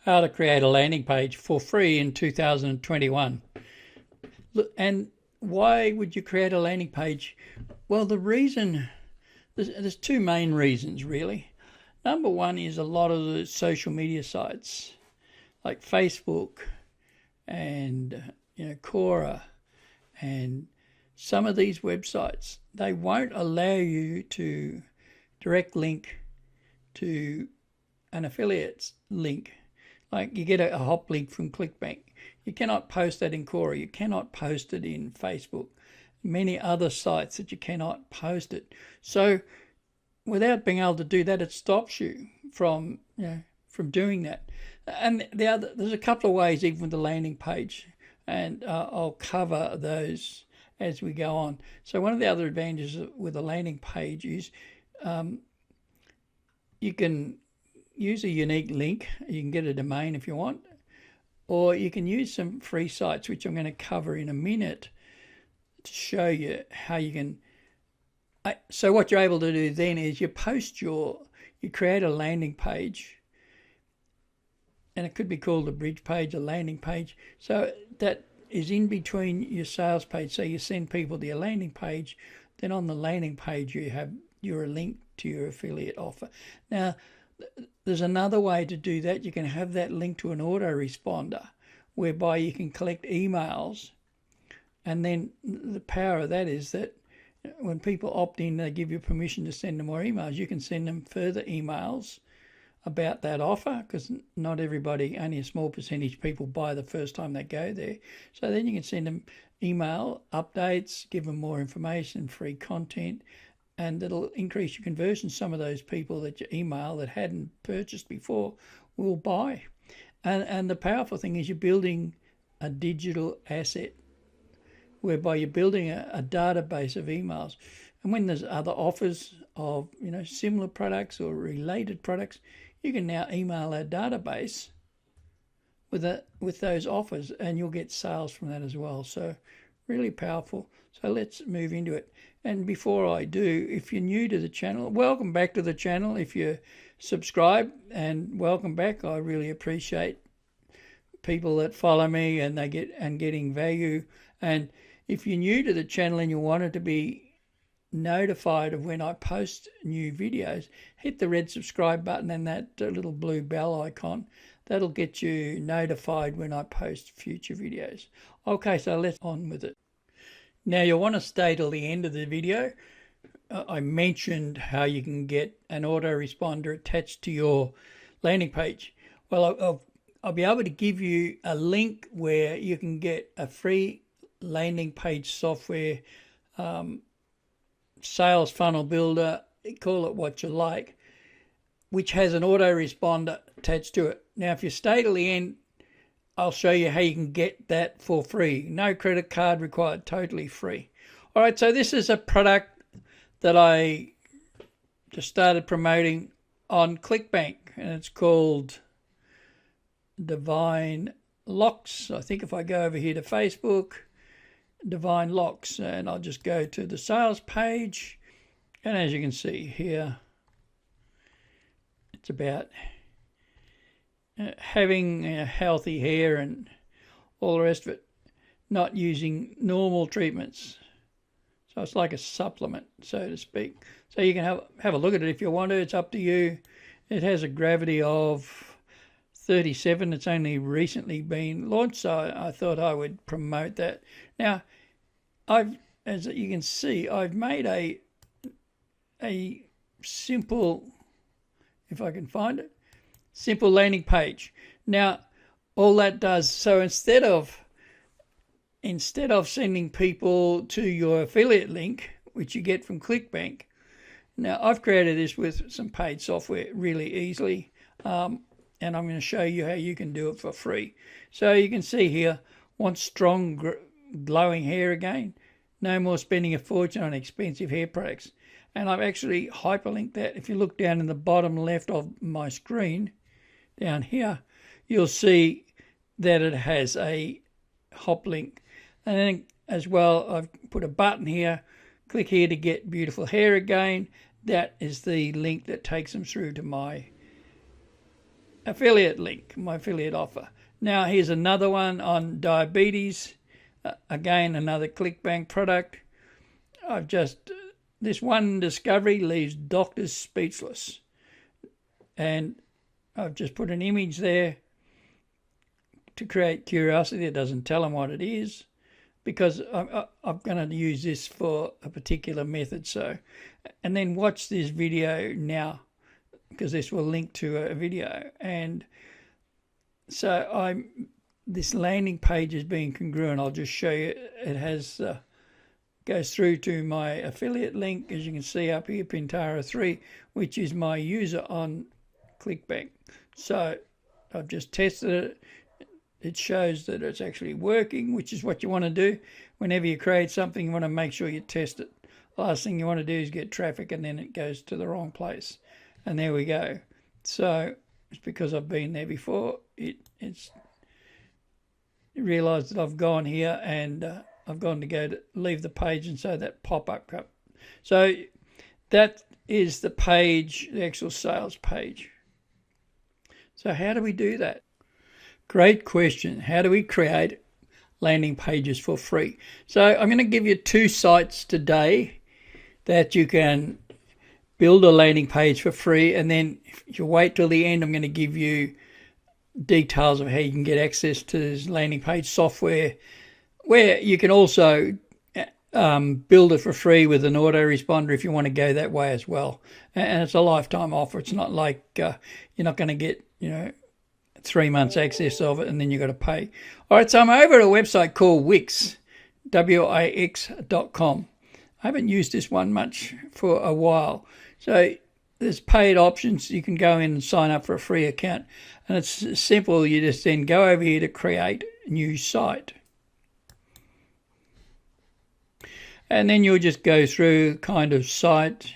how to create a landing page for free in 2021. And why would you create a landing page? Well, there's two main reasons really. Number one is a lot of the social media sites like Facebook and Quora and some of these websites, they won't allow you to direct link to an affiliate's link. Like you get a hop link from ClickBank. You cannot post that in Quora. You cannot post it in Facebook. Many other sites that you cannot post it. So without being able to do that, it stops you from doing that. And there's a couple of ways even with the landing page, and I'll cover those as we go on. So one of the other advantages with a landing page is you can use a unique link. You can get a domain if you want, or you can use some free sites, which I'm going to cover in a minute to show you how you can. So what you're able to do then is you create a landing page, and it could be called a bridge page, a landing page. So that is in between your sales page. So you send people to your landing page, then on the landing page you have your link to your affiliate offer. Now, there's another way to do that. You can have that link to an autoresponder whereby you can collect emails, and then the power of that is that when people opt in, they give you permission to send them more emails. You can send them further emails about that offer, because not everybody, only a small percentage of people buy the first time they go there. So then you can send them email updates, give them more information, free content, and it'll increase your conversion. Some of those people that you email that hadn't purchased before will buy. And the powerful thing is you're building a digital asset whereby you're building a database of emails. And when there's other offers of similar products or related products, you can now email our database with those offers, and you'll get sales from that as well. So really powerful. So let's move into it. And before I do, if you're new to the channel, welcome back to the channel. If you subscribe, and welcome back. I really appreciate people that follow me and getting value. And if you're new to the channel and you wanted to be notified of when I post new videos, hit the red subscribe button and that little blue bell icon. That'll get you notified when I post future videos. Okay, so let's on with it. Now you'll want to stay till the end of the video. I mentioned how you can get an autoresponder attached to your landing page. Well, I'll be able to give you a link where you can get a free landing page software, sales funnel builder, call it what you like, which has an autoresponder attached to it. Now, if you stay till the end, I'll show you how you can get that for free. No credit card required, totally free. All right, so this is a product that I just started promoting on ClickBank, and it's called Divine Locks. I think if I go over here to Facebook, Divine Locks, and I'll just go to the sales page, and as you can see here, it's about having healthy hair and all the rest of it, not using normal treatments. So it's like a supplement, so to speak. So you can have a look at it if you want to. It's up to you. It has a gravity of 37. It's only recently been launched, so I thought I would promote that. Now, as you can see, I've made a simple, if I can find it, simple landing page. Now, all that does, so instead of sending people to your affiliate link, which you get from ClickBank, now I've created this with some paid software really easily, and I'm going to show you how you can do it for free. So you can see here, want strong glowing hair again, no more spending a fortune on expensive hair products. And I've actually hyperlinked that. If you look down in the bottom left of my screen, down here, you'll see that it has a hop link. And then as well, I've put a button here. Click here to get beautiful hair again. That is the link that takes them through to my affiliate link, my affiliate offer. Now here's another one on diabetes. Again, another ClickBank product. This one discovery leaves doctors speechless. And I've just put an image there to create curiosity. It doesn't tell them what it is, because I'm going to use this for a particular method. So, and then watch this video now, because this will link to a video. And so this landing page is being congruent. I'll just show you. It has goes through to my affiliate link, as you can see up here, Pintara 3, which is my user on ClickBank. So I've just tested it. It shows that it's actually working, which is what you want to do. Whenever you create something, you want to make sure you test it. Last thing you want to do is get traffic and then it goes to the wrong place. And there we go. So it's because I've been there before. It's realised that I've gone here and I've gone to go to leave the page, and so that pop-up. So that is the page, the actual sales page. So how do we do that? Great question. How do we create landing pages for free? So I'm going to give you 2 sites today that you can build a landing page for free, and then if you wait till the end, I'm going to give you details of how you can get access to this landing page software, where you can also build it for free with an autoresponder if you want to go that way as well. And it's a lifetime offer. It's not like you're not going to get 3 months access of it and then you've got to pay. All right, so I'm over at a website called Wix, Wix.com. I haven't used this one much for a while. So there's paid options. You can go in and sign up for a free account. And it's simple. You just then go over here to create a new site. And then you'll just go through kind of site,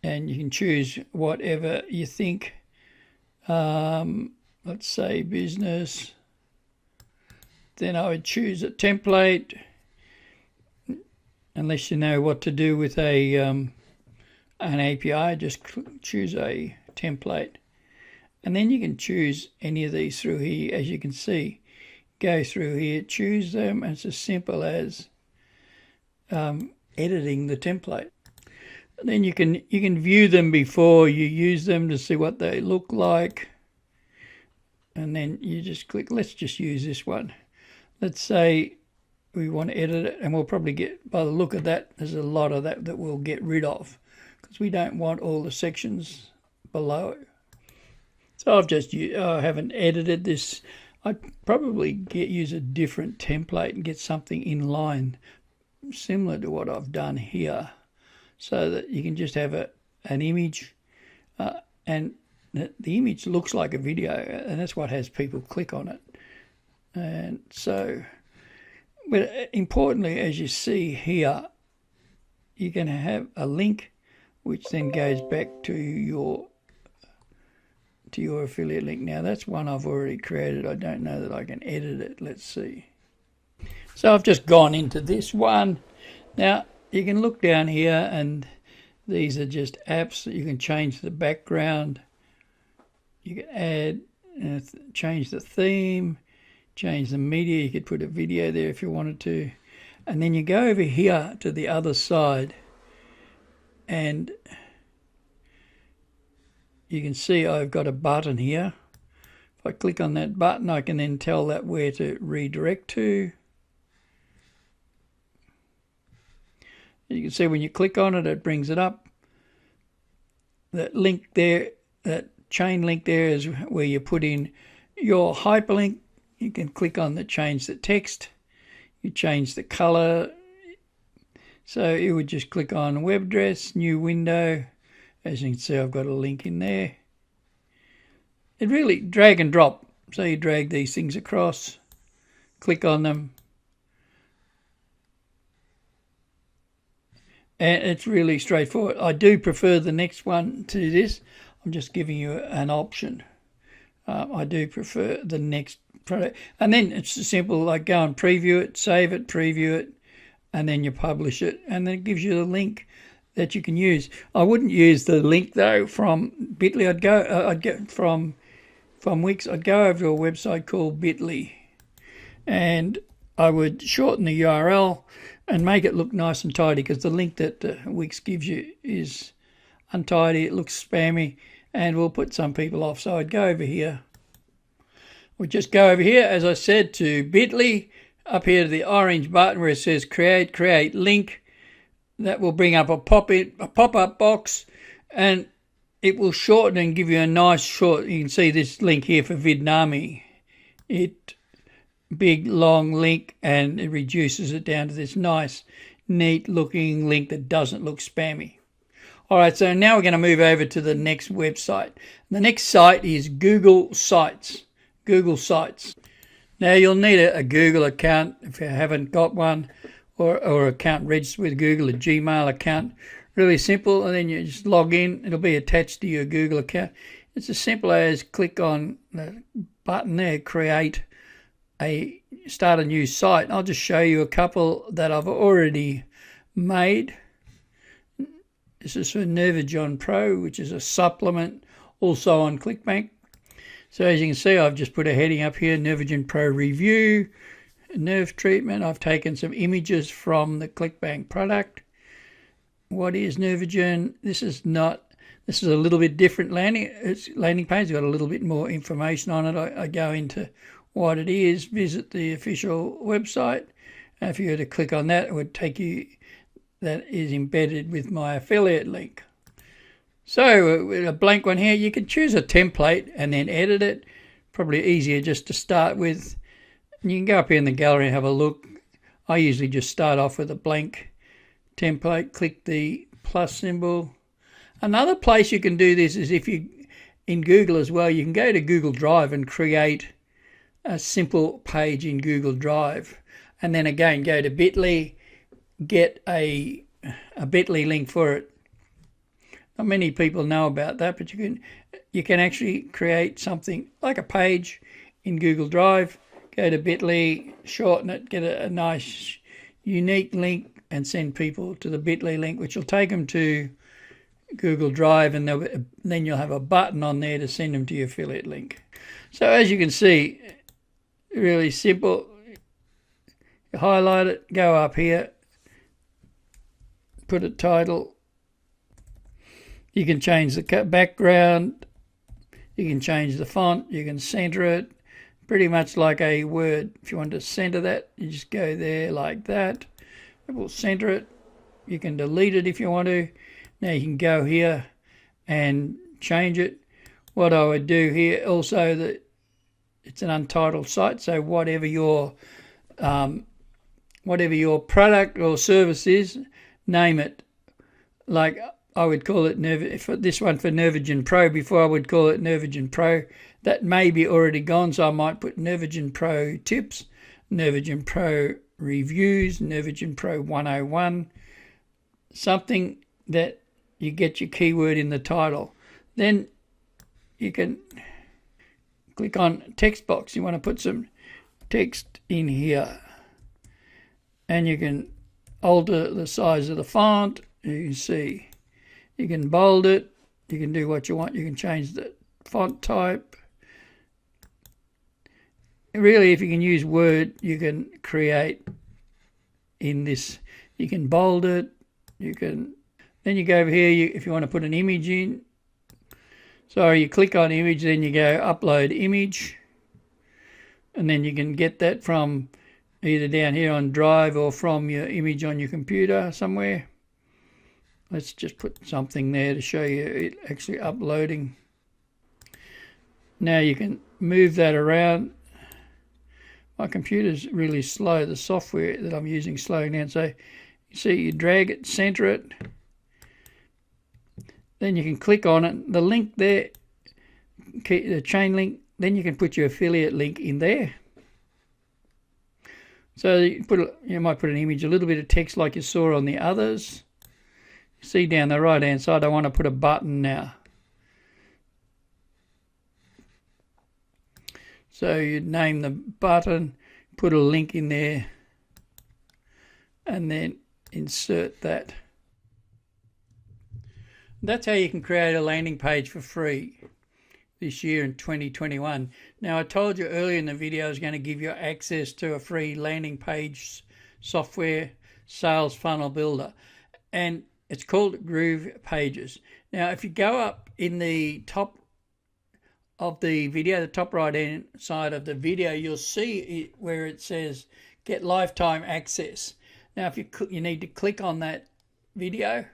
and you can choose whatever you think. Let's say business. Then I would choose a template, unless you know what to do with an API. Just choose a template, and then you can choose any of these through here. As you can see, go through here, choose them, and it's as simple as editing the template. And then you can view them before you use them to see what they look like. And then you just click, let's just use this one. Let's say we want to edit it, and we'll probably get, by the look of that, there's a lot of that we'll get rid of, because we don't want all the sections below. So I haven't edited this. I'd probably use a different template and get something in line similar to what I've done here, so that you can just have an image, and the image looks like a video, and that's what has people click on it. And so, but importantly, as you see here, you can have a link which then goes back to your affiliate link. Now that's one I've already created. I don't know that I can edit it. Let's see. So I've just gone into this one. Now you can look down here, and these are just apps that you can change the background. You can add, change the theme, change the media. You could put a video there if you wanted to. And then you go over here to the other side, and you can see I've got a button here. If I click on that button, I can then tell that where to redirect to. You can see when you click on it, it brings it up. That link there, that chain link there, is where you put in your hyperlink. You can click on the change the text. You change the color. So you would just click on web address, new window. As you can see, I've got a link in there. It really drag and drop. So you drag these things across, click on them, and it's really straightforward. I do prefer the next one to this. I'm just giving you an option. I do prefer the next product. And then it's simple, like go and preview it, save it, preview it, and then you publish it. And then it gives you the link that you can use. I wouldn't use the link though from Bitly. I'd get from from Wix, I'd go over to a website called Bitly, and I would shorten the URL and make it look nice and tidy, because the link that Wix gives you is untidy, it looks spammy, and will put some people off. So I'd go over here. We'll just go over here, as I said, to Bitly, up here to the orange button where it says create link. That will bring up a pop-up box, and it will shorten and give you a nice short. You can see this link here for Vietnamese. It big long link, and it reduces it down to this nice neat looking link that doesn't look spammy. Alright, so now we're going to move over to the next website. The next site is Google Sites. Google Sites. Now you'll need a Google account if you haven't got one, or account registered with Google, a Gmail account. Really simple, and then you just log in. It'll be attached to your Google account. It's as simple as click on the button there, start a new site. I'll just show you a couple that I've already made. This is for Nervigon Pro, which is a supplement also on ClickBank. So as you can see, I've just put a heading up here, Nervigon Pro Review, Nerve Treatment. I've taken some images from the ClickBank product. What is Nervigon? This is a little bit different landing page. It's got a little bit more information on it. I go into what it is, visit the official website. And if you were to click on that, it would take you, that is embedded with my affiliate link. So with a blank one here, you can choose a template and then edit it. Probably easier just to start with. And you can go up here in the gallery and have a look. I usually just start off with a blank template, click the plus symbol. Another place you can do this is if you, in Google as well, you can go to Google Drive and create a simple page in Google Drive. And then again, go to Bitly, get a Bitly link for it. Not many people know about that, but you can actually create something like a page in Google Drive. Go to Bitly, shorten it, get a nice unique link, and send people to the Bitly link, which will take them to Google Drive, and then you'll have a button on there to send them to your affiliate link. So as you can see, really simple. You highlight it, go up here, put a title. You can change the background, you can change the font, you can center it, pretty much like a Word. If you want to center that, you just go there like that. It will center it. You can delete it if you want to. Now you can go here and change it. What I would do here also, that it's an untitled site, so whatever your product or service is, name it. Like I would call it for this one for Nervigon Pro. Before I would call it Nervigon Pro. That may be already gone, so I might put Nervigon Pro Tips, Nervigon Pro Reviews, Nervigon Pro 101, something that you get your keyword in the title. Then you can click on text box. You want to put some text in here, and you can alter the size of the font. You can see, you can bold it, you can do what you want, you can change the font type. Really, if you can use Word, you can create in this. You can bold it, then you go over here, if you want to put an image in. So you click on image, then you go upload image, and then you can get that from either down here on Drive or from your image on your computer somewhere. Let's just put something there to show you it actually uploading. Now you can move that around. My computer's really slow. The software that I'm using is slowing down. So you see, you drag it, center it. Then you can click on it. The link there, the chain link, then you can put your affiliate link in there. So you might put an image, a little bit of text like you saw on the others. See down the right hand side, I want to put a button now. So you'd name the button, put a link in there, and then insert that. That's how you can create a landing page for free this year in 2021. Now, I told you earlier in the video I was going to give you access to a free landing page software sales funnel builder, and it's called Groove Pages. Now, if you go up in the top of the video, the top right hand side of the video, you'll see it where it says get lifetime access. Now, if you need to click on that video,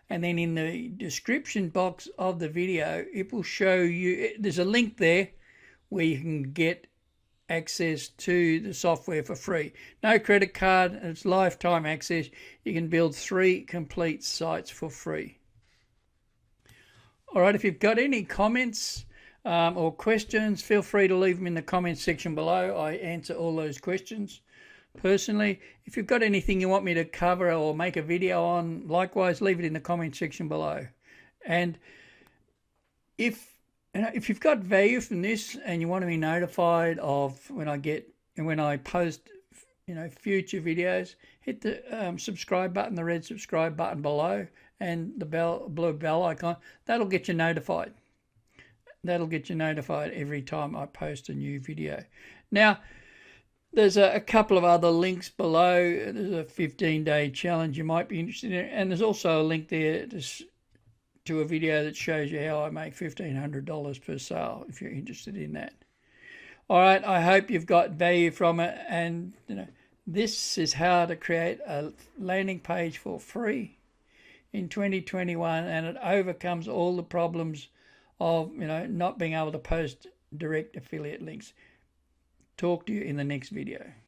and then in the description box of the video, it will show you, there's a link there where you can get access to the software for free. No credit card, it's lifetime access. You can build 3 complete sites for free. All right, if you've got any comments or questions, feel free to leave them in the comments section below. I answer all those questions personally. If you've got anything you want me to cover or make a video on, likewise, leave it in the comment section below. And if you've got value from this and you want to be notified of when I post future videos, hit the subscribe button, the red subscribe button below, and the blue bell icon. That'll get you notified. That'll get you notified every time I post a new video. Now, there's a couple of other links below. There's a 15-day challenge you might be interested in, and there's also a link there to a video that shows you how I make $1,500 per sale if you're interested in that. All right, I hope you've got value from it, and this is how to create a landing page for free in 2021, and it overcomes all the problems of not being able to post direct affiliate links. Talk to you in the next video.